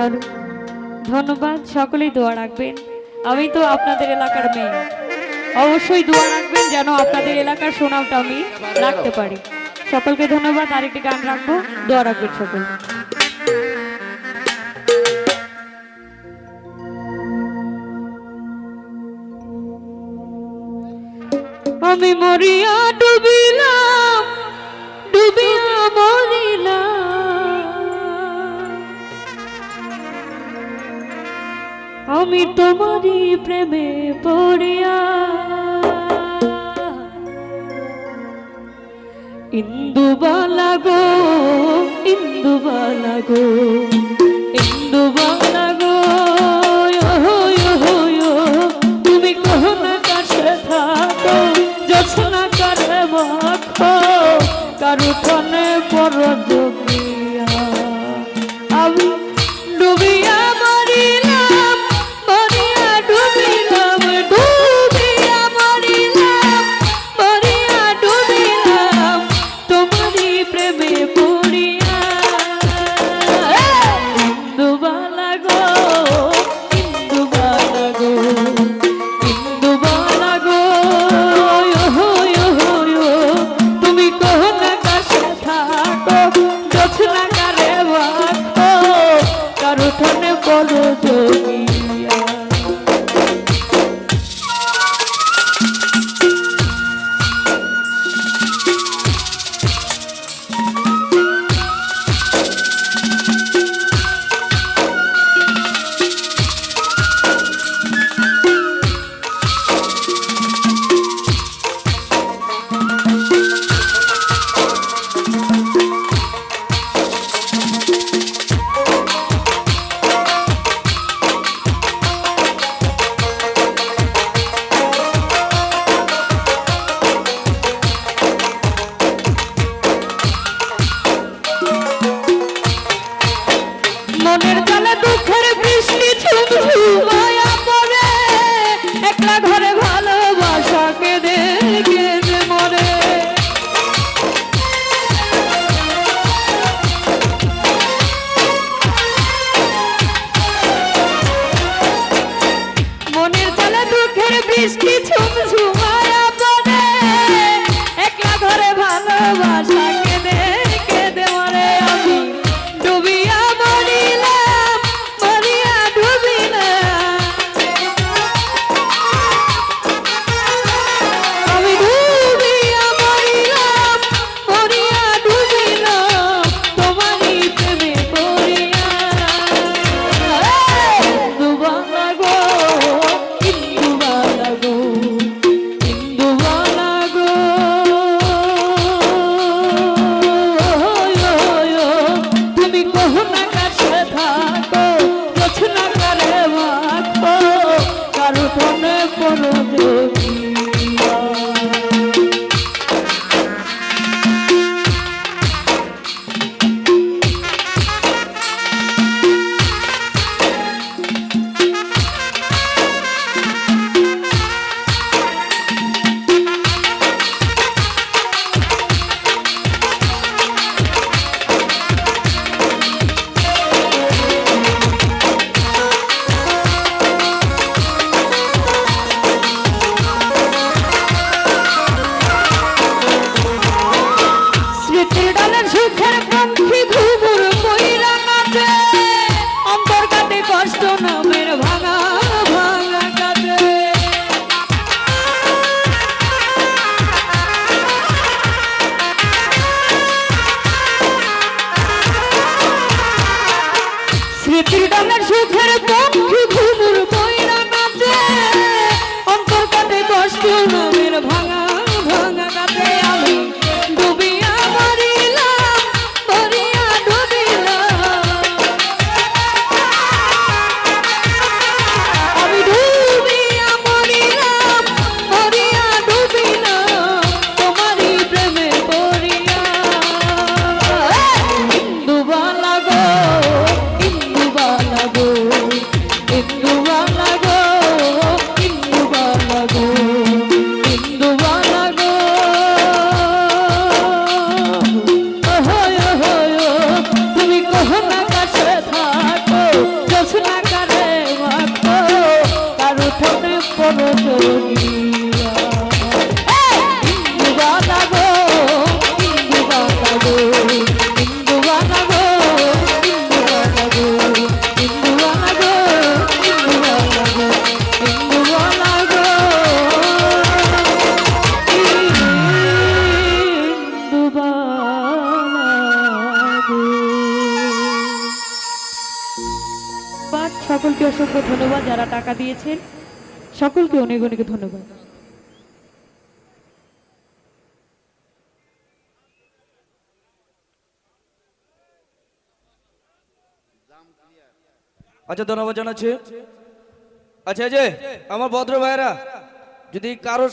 আর ধন্যবাদ। সকলেই দোয়া রাখবেন। আমি তো আপনাদের এলাকার মেয়ে, অবশ্যই দোয়া রাখবেন যেন আপনাদের এলাকার সুনামটা আমি রাখতে পারি। সকলকে ধন্যবাদ। আরেকটি গান রাখবো, দোয়া রাখবেন সকল। আমি মরিয়া ডুবিলাম, ডুবিয়া মরিলাম, আমি তোমারই প্রেমে পড়িয়া। ইন্দুবালা গো, ইন্দুবালা গো, ইন্দুবালা গো, তুমি কখনো কাছে থাকো, জোছনা কারে মাখো, কারু ঠনে পর জমিয়া। আমি ডুবিয়া মরিলাম, মরিয়া ডুবিলাম, ডুবিয়া মরিলাম, মরিয়া ডুবিলাম, তোমারই প্রেমে পড়িয়া। ইন্দুবালা গো, ইন্দুবালা গো, ইন্দুবালা গো, তুমি কোন কাছে থাকো, জোছনা কারে মাখো, কারো ঠনে বলো জমিয়া। মনের জালে দুঃখের বৃষ্টি ঝুমঝুমায়া পড়ে, একলা ঘরে ভালোবাসা কেঁদে কেঁদে মরে। মনের জালে দুঃখের বৃষ্টি ঝুমঝুমায়া পড়ে, একলা ঘরে ভালোবাসা কেঁদে কেঁদে মরে। আমি ডুবিয়া মরিলাম, মরিয়া ডুবিলাম, আমি ডুবিয়া মরিলাম, মরিয়া ডুবিলাম, তোমারই প্রেমে পড়িয়া। ইন্দুবালা গো, ইন্দুবালা গো, ইন্দুবালা গো, তুমি কখনো কাছে থাকো, জোছনা কারে মাখো, কারো ঠনে পড়ো জমিয়া। সকলকে অসংখ্য ধন্যবাদ যারা টাকা দিয়েছেন, সকলকে অনেক অনেক ধন্যবাদ। আচ্ছা ধন্যবাদ জানাচ্ছি। আচ্ছা এই যে আমার ভদ্র ভাইরা, যদি কারোর